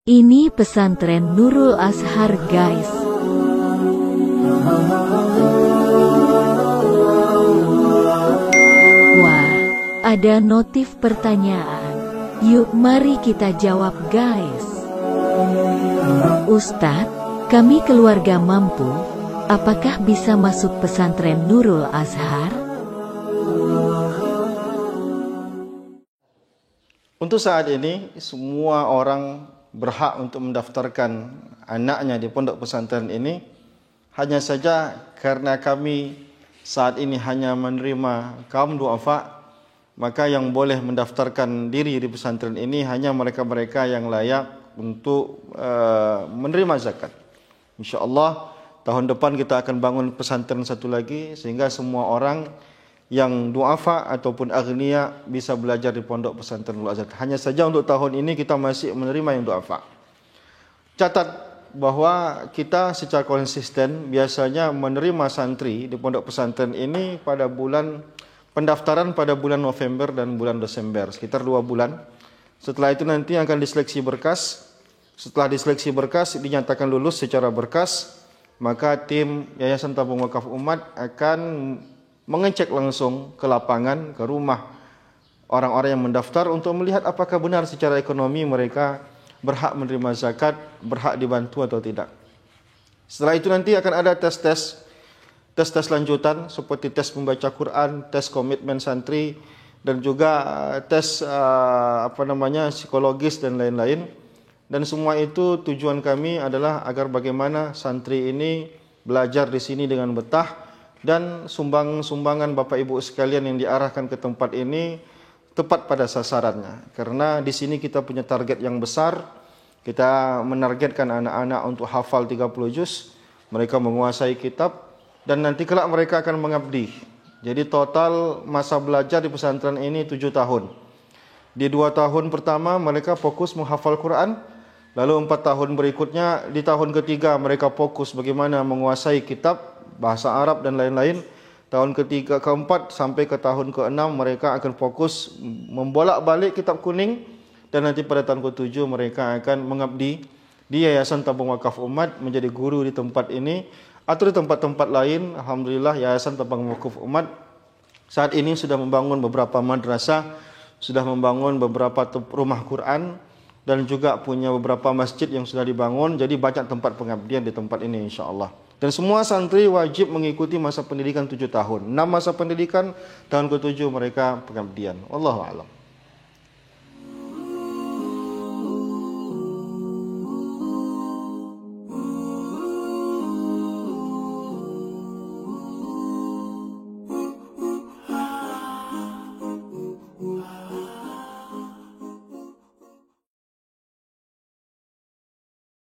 Ini pesantren Nurul Azhar, guys. Wah, ada notif pertanyaan. Yuk mari kita jawab, guys. Ustadz, kami keluarga mampu, apakah bisa masuk pesantren Nurul Azhar? Untuk saat ini, semua orang berhak untuk mendaftarkan anaknya di pondok pesantren ini. Hanya saja karena kami saat ini hanya menerima kaum duafa, maka yang boleh mendaftarkan diri di pesantren ini hanya mereka-mereka yang layak untuk menerima zakat. InsyaAllah tahun depan kita akan bangun pesantren satu lagi, sehingga semua orang yang duafa ataupun agniya bisa belajar di pondok pesantren Nurul Azhar. Hanya saja untuk tahun ini kita masih menerima yang duafa. Catat bahwa kita secara konsisten biasanya menerima santri di pondok pesantren ini pada bulan pendaftaran pada bulan November dan bulan Desember, sekitar 2 bulan. Setelah itu nanti akan diseleksi berkas. Setelah diseleksi berkas dinyatakan lulus secara berkas, maka tim Yayasan Tabung Wakaf Umat akan mengecek langsung ke lapangan, ke rumah orang-orang yang mendaftar untuk melihat apakah benar secara ekonomi mereka berhak menerima zakat, berhak dibantu atau tidak. Setelah itu nanti akan ada tes-tes lanjutan seperti tes membaca Quran, tes komitmen santri, dan juga tes psikologis dan lain-lain. Dan semua itu tujuan kami adalah agar bagaimana santri ini belajar di sini dengan betah, dan sumbangan Bapak Ibu sekalian yang diarahkan ke tempat ini tepat pada sasarannya. Karena di sini kita punya target yang besar. Kita menargetkan anak-anak untuk hafal 30 juz, mereka menguasai kitab, dan nanti kelak mereka akan mengabdi. Jadi total masa belajar di pesantren ini 7 tahun. Di 2 tahun pertama mereka fokus menghafal Quran, lalu 4 tahun berikutnya, di tahun ketiga mereka fokus bagaimana menguasai kitab, bahasa Arab dan lain-lain. Tahun ketiga, keempat sampai ke tahun ke-6 mereka akan fokus membolak-balik kitab kuning, dan nanti pada tahun ke-7 mereka akan mengabdi di Yayasan Tabung Wakaf Umat menjadi guru di tempat ini atau di tempat-tempat lain. Alhamdulillah Yayasan Tabung Wakaf Umat saat ini sudah membangun beberapa madrasah, sudah membangun beberapa rumah Quran, dan juga punya beberapa masjid yang sudah dibangun. Jadi banyak tempat pengabdian di tempat ini insyaAllah. Dan semua santri wajib mengikuti masa pendidikan 7 tahun. 6 masa pendidikan, tahun ke-7 mereka pengabdian. Wallahu a'lam.